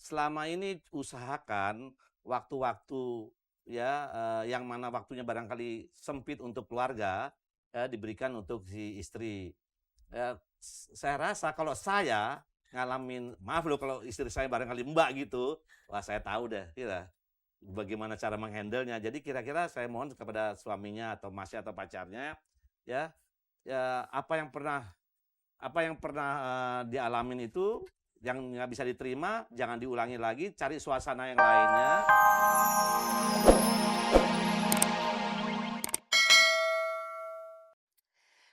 selama ini usahakan waktu-waktu ya, yang mana waktunya barangkali sempit untuk keluarga, diberikan untuk si istri. Saya rasa kalau saya ngalamin maaf loh kalau istri saya barangkali Mbak gitu, wah saya tahu deh kira bagaimana cara meng-handle-nya. Jadi kira-kira saya mohon kepada suaminya atau Masnya atau pacarnya ya, ya apa yang pernah, dialamin itu yang nggak bisa diterima jangan diulangi lagi, cari suasana yang lainnya.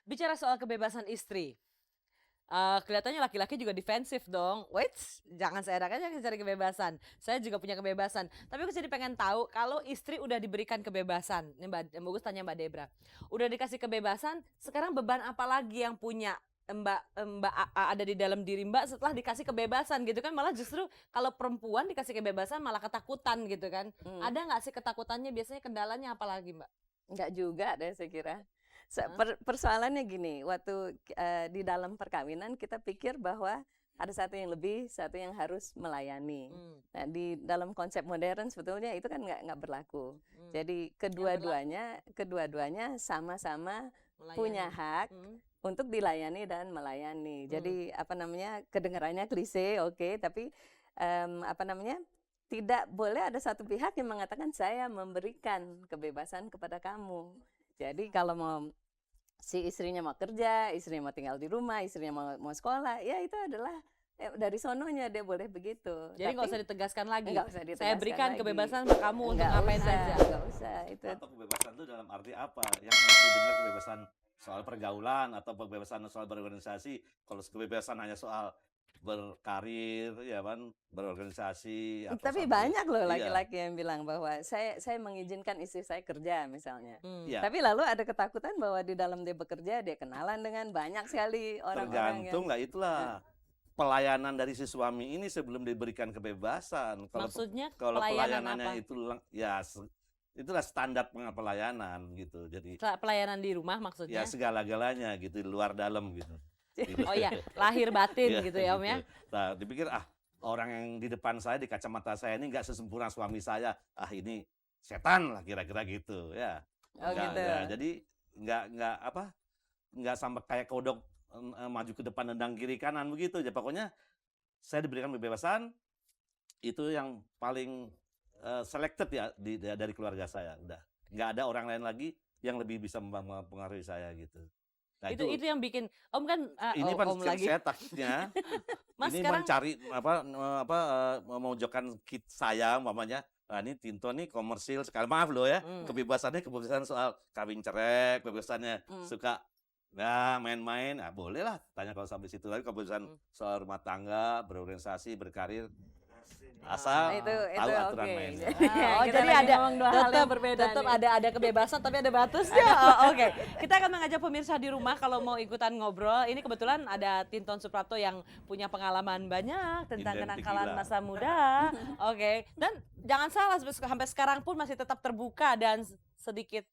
Bicara soal kebebasan istri, kelihatannya laki-laki juga defensif dong. Wait, jangan seenaknya jangan cari kebebasan. Saya juga punya kebebasan. Tapi aku jadi pengen tahu kalau istri udah diberikan kebebasan. Ini Mbak Bagus tanya Mbak Debra. Udah dikasih kebebasan, sekarang beban apa lagi yang punya Mbak Mbak ada di dalam diri Mbak setelah dikasih kebebasan gitu kan? Malah justru kalau perempuan dikasih kebebasan malah ketakutan gitu kan? Ada nggak sih ketakutannya? Biasanya kendalanya apa lagi Mbak? Enggak juga deh saya kira. Hah? Persoalannya gini, waktu di dalam perkawinan kita pikir bahwa ada satu yang lebih, satu yang harus melayani. Hmm, Nah, di dalam konsep modern sebetulnya itu kan nggak berlaku. hmm. Jadi Yang berlaku kedua-duanya sama-sama punya melayani. hak Hmm, untuk dilayani dan melayani. hmm. Jadi apa namanya, kedengarannya klise, oke, tapi apa namanya, tidak boleh ada satu pihak yang mengatakan saya memberikan kebebasan kepada kamu. Jadi kalau mau si istrinya mau kerja, istrinya mau tinggal di rumah, istrinya mau sekolah, ya itu adalah dari sononya dia boleh begitu. Jadi nggak usah ditegaskan lagi. Nggak usah Saya ditegaskan berikan lagi. kebebasan sama kamu untuk Nggak ngapain usah, aja. nggak usah itu. Atau kebebasan itu dalam arti apa? Yang aku dengar kebebasan soal pergaulan atau kebebasan soal berorganisasi. Kalau kebebasan hanya soal berkarir, ya kan, berorganisasi atau Tapi sampai banyak loh iya, laki-laki yang bilang bahwa saya mengizinkan istri saya kerja misalnya. Hmm. iya. Tapi lalu ada ketakutan bahwa di dalam dia bekerja dia kenalan dengan banyak sekali orang-orang yang Tergantung lah itulah pelayanan dari si suami ini sebelum diberikan kebebasan. Maksudnya Kalau pelayanan pelayanannya apa? itu ya itulah standar pelayanan gitu. Jadi Pelayanan di rumah ya maksudnya? segala-galanya gitu di luar dalam gitu. Gitu. Oh iya, lahir batin Iya, gitu ya Om ya? gitu. Nah, dipikir orang yang di depan saya di kacamata saya ini nggak sesempurna suami saya. Ini setan lah kira-kira gitu ya. Oh gitu. Jadi nggak sampai kayak kodok maju ke depan nendang kiri kanan begitu ya. Pokoknya saya diberikan kebebasan itu yang paling selected ya dari keluarga saya. Udah nggak ada orang lain lagi yang lebih bisa mempengaruhi saya gitu. Nah, Itu yang bikin Om kan ini kan Om lagi. saya takutnya Mas ini sekarang mencari memojokkan saya umpamanya. Nah, ini Tinto nih komersil sekali. Maaf loh ya, kebebasan soal kawin cerai, kebebasannya suka main-main. Nah, boleh lah tanya kalau sampai situ. Tapi kebebasan soal rumah tangga, berorganisasi, berkarir, asal Itu tahu aturan oke. mainnya. oh Kita jadi lagi ada ngomong dua hal yang berbeda tetap nih. ada kebebasan tapi ada batasnya. Oh, oke. Kita akan mengajak pemirsa di rumah kalau mau ikutan ngobrol. Ini kebetulan ada Tinton Suprapto yang punya pengalaman banyak tentang Identik kenakalan gila. masa muda. Oke. Dan jangan salah sampai sekarang pun masih tetap terbuka dan sedikit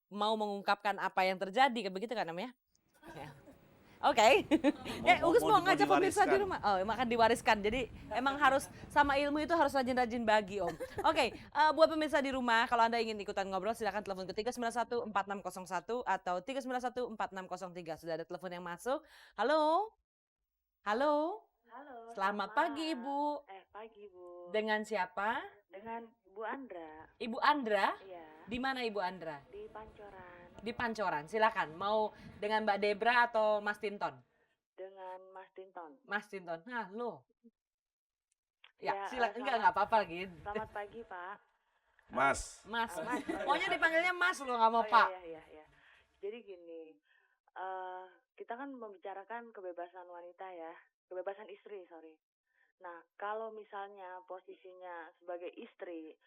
mau mengungkapkan apa yang terjadi begitu kan Om ya? Ya. Oke. Ugus mau ngajak pemirsa di rumah. Oh, makan diwariskan. Jadi emang harus sama ilmu itu harus rajin-rajin bagi, Om. Oke, buat pemirsa di rumah, kalau Anda ingin ikutan ngobrol silakan telepon ke 3914601 atau 3914603. Sudah ada telepon yang masuk. Halo? Halo? Halo, Selamat pagi, Ibu. Pagi, Bu. Dengan siapa? Dengan Bu Andra. Ibu Andra? Iya, Di mana Ibu Andra? di Pancoran. Di Pancoran. Silakan. Mau dengan Mbak Debra atau Mas Tinton? Dengan Mas Tinton. Mas Tinton. Nah, lo. Ya, Ya, silakan. selamat- Enggak apa-apa gitu. Selamat pagi, Pak. Mas, Mas. Mas. Pokoknya dipanggilnya Mas lo, nggak mau Oh, Pak. iya. Jadi gini, kita kan membicarakan kebebasan wanita ya, kebebasan istri, sorry. Nah, kalau misalnya posisinya sebagai istri,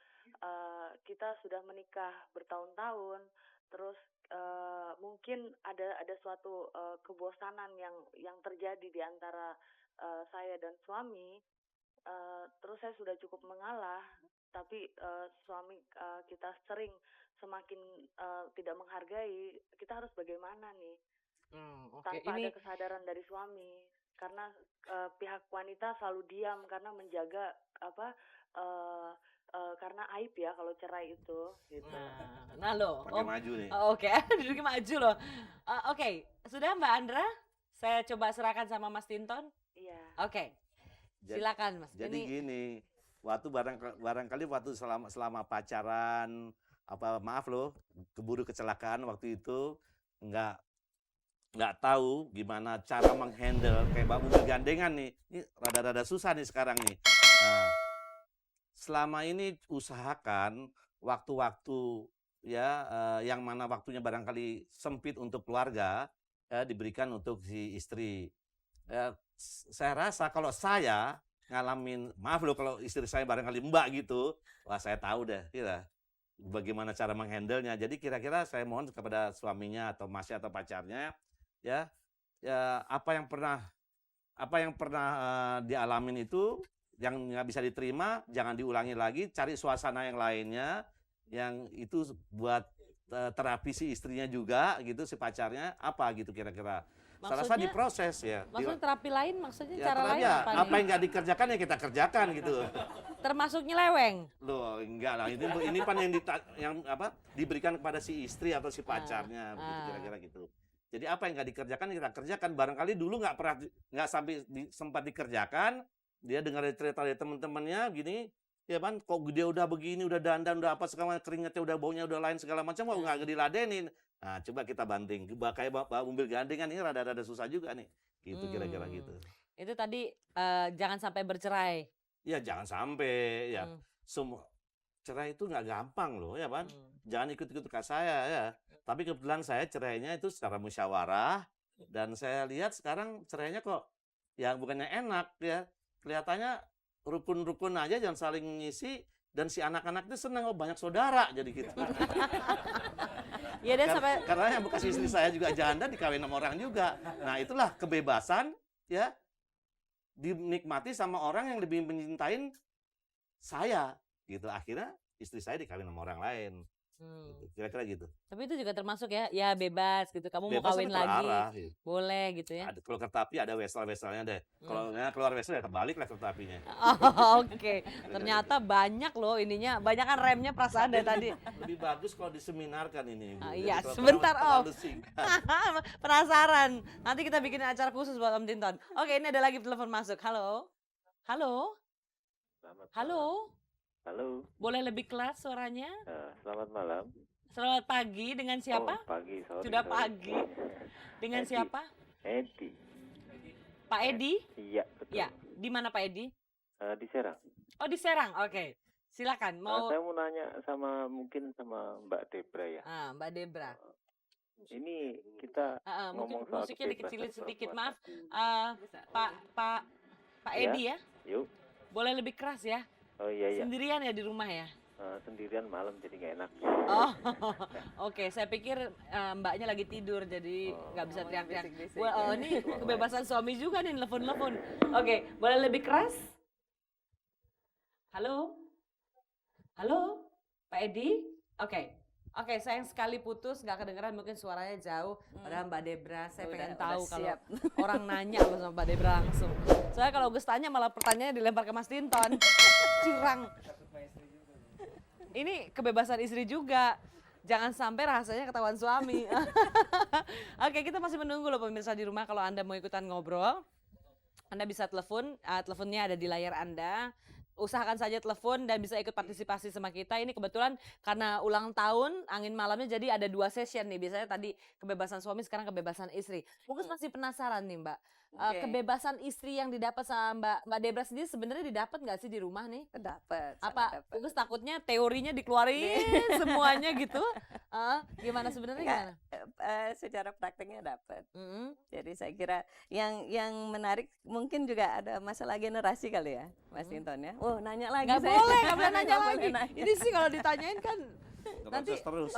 kita sudah menikah bertahun-tahun, terus mungkin ada suatu kebosanan yang terjadi di antara saya dan suami, terus saya sudah cukup mengalah, tapi suami kita semakin tidak menghargai, kita harus bagaimana nih? Oke. Tanpa Ini ada kesadaran dari suami. karena pihak wanita selalu diam karena menjaga apa karena aib ya kalau cerai itu gitu. Nah loh, Pakai maju nih. oke, duduknya maju loh. Oke, sudah Mbak Andra, saya coba serahkan sama Mas Tinton. Iya. Oke, Jadi- silakan Mas. Jadi Ini gini, waktu barangkali waktu selama pacaran, maaf loh, keburu kecelakaan waktu itu nggak tahu gimana cara menghandle kayak mobil gandengan nih. Ini rada-rada susah nih sekarang nih. Nah, selama ini usahakan waktu-waktu ya yang mana waktunya barangkali sempit untuk keluarga diberikan untuk si istri. Saya rasa kalau saya ngalamin, maaf loh kalau istri saya barangkali mbak gitu, wah saya tahu deh kira bagaimana cara menghandlenya. Jadi kira-kira saya mohon kepada suaminya atau masnya atau pacarnya ya apa yang pernah dialamin itu yang nggak bisa diterima jangan diulangi lagi, cari suasana yang lainnya yang itu buat terapi si istrinya juga gitu, si pacarnya apa gitu kira-kira. Saya rasa maksudnya, diproses ya. maksudnya terapi lain, maksudnya Ya, cara terapi lain ya, apa apa nih? yang nggak dikerjakan ya kita kerjakan gitu. Termasuk nyeleweng. Loh, enggak lah. Ini kan yang diberikan kepada si istri atau si pacarnya, begitu kira-kira gitu. Jadi apa yang nggak dikerjakan kita kerjakan. Barangkali dulu nggak sampai sempat dikerjakan. Dia dengar cerita dari teman-temannya gini, ya kan, kok dia udah begini, udah dandan, udah apa segala keringatnya udah baunya udah lain segala macam, kok nggak diladenin. Nah, coba kita banting. Kayak bawa mobil gandengan ini rada-rada susah juga nih. Gitu kira-kira gitu. Itu tadi jangan sampai bercerai. Ya jangan sampai ya. Semua cerai itu nggak gampang loh ya kan. Jangan ikut-ikut ke saya ya. Tapi kebetulan saya cerainya itu secara musyawarah dan saya lihat sekarang cerainya kok ya bukannya enak ya. Kelihatannya rukun-rukun aja, jangan saling ngisi dan si anak-anak itu senang, oh banyak saudara jadi gitu. Iya, dan sampai Karena yang bekas istri saya juga janda dikawin sama orang juga. Nah, itulah kebebasan ya dinikmati sama orang yang lebih mencintain saya gitu. Akhirnya istri saya dikawin sama orang lain. Gitu. Kira-kira gitu. tapi itu juga termasuk ya bebas gitu. Kamu mau Bebas kawin tapi lagi, terarah, gitu. boleh gitu ya. Kalau kereta api ada wesel-weselnya deh. Kalau keluar wesel ya terbalik lah kereta apinya. Oke, ternyata banyak loh ininya, banyak kan remnya perasaan dari tadi. Lebih bagus kalau diseminarkan ini. Ibu. Iya, Jadi kalau sebentar, terlalu singkat. Penasaran. Nanti kita bikin acara khusus buat Om Tinton. Oke, ini ada lagi telepon masuk. Halo. Halo. Halo. Halo, Boleh lebih keras suaranya? selamat malam. Selamat pagi, dengan siapa? Oh, pagi, sorry. Sudah sorry. pagi. Dengan Edi. siapa? Edi. Pak Edi? Iya, betul. Ya, di mana Pak Edi? Di Serang. Oh, di Serang. Oke. Silakan. Mau Saya mau nanya mungkin sama Mbak Debra ya. Mbak Debra. Ini kita Mungkin ngomong soal musiknya kebebasan dikecilin sedikit, perempuan. maaf. Pak Ya. Edi ya? Yuk. Boleh lebih keras ya? Oh iya. Sendirian ya di rumah ya? Sendirian malam jadi nggak enak. Oh, oke. Saya pikir mbaknya lagi tidur, jadi nggak bisa Ngomongnya teriak-teriak. bisik-bisik. Wah, ini kebebasan suami juga nih, nelfon-nelfon. Oke, boleh lebih keras? Halo? Halo? Pak Edi? Oke. Oke, sayang sekali putus, nggak kedengeran, mungkin suaranya jauh. Padahal Mbak Debra, saya pengen tahu kalau siap. orang nanya loh sama Mbak Debra langsung. Soalnya kalau Gus tanya malah pertanyaannya dilempar ke Mas Tinton. Curang. Ini kebebasan istri juga. Jangan sampai rahasianya ketahuan suami. Oke, kita masih menunggu loh pemirsa di rumah. Kalau Anda mau ikutan ngobrol, Anda bisa telepon. Teleponnya ada di layar Anda. Usahakan saja telepon dan bisa ikut partisipasi sama kita. Ini kebetulan karena ulang tahun angin malamnya, jadi ada 2 session nih. Biasanya tadi kebebasan suami, sekarang kebebasan istri. Mungkin masih penasaran nih Mbak. Oke. Kebebasan istri yang didapat sama Mbak Debra sendiri sebenarnya didapat nggak sih di rumah nih? Dapat. Apa Ugus takutnya teorinya dikeluarin semuanya gitu? Gimana sebenarnya gimana? Secara prakteknya dapat. Mm-mm. Jadi saya kira yang menarik mungkin juga ada masalah generasi kali ya, Mas Tinton ya. Oh, nanya lagi Nggak saya. boleh, nggak boleh nanya Nggak lagi. boleh nanya. Ini sih kalau ditanyain kan nanti terus.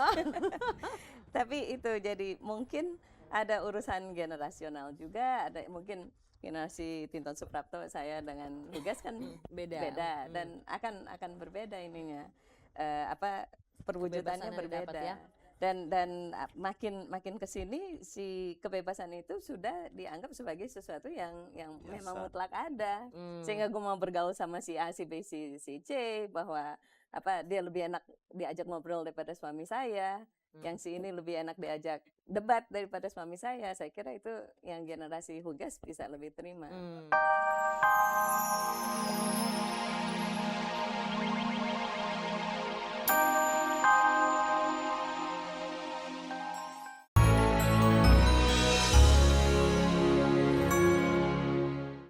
Tapi itu jadi mungkin ada urusan generasional juga, ada mungkin generasi Tinton Suprapto saya dengan Hugas kan beda. dan akan berbeda ininya. Perwujudannya Kebebasan yang didapat berbeda. ya. makin ke sini si kebebasan itu sudah dianggap sebagai sesuatu yang memang Biasa. mutlak ada. Sehingga gue mau bergaul sama si A, si B, si C, bahwa dia lebih enak diajak ngobrol daripada suami saya, yang si ini lebih enak diajak debat daripada suami saya. Saya kira itu yang generasi Hugas bisa lebih terima. Hmm.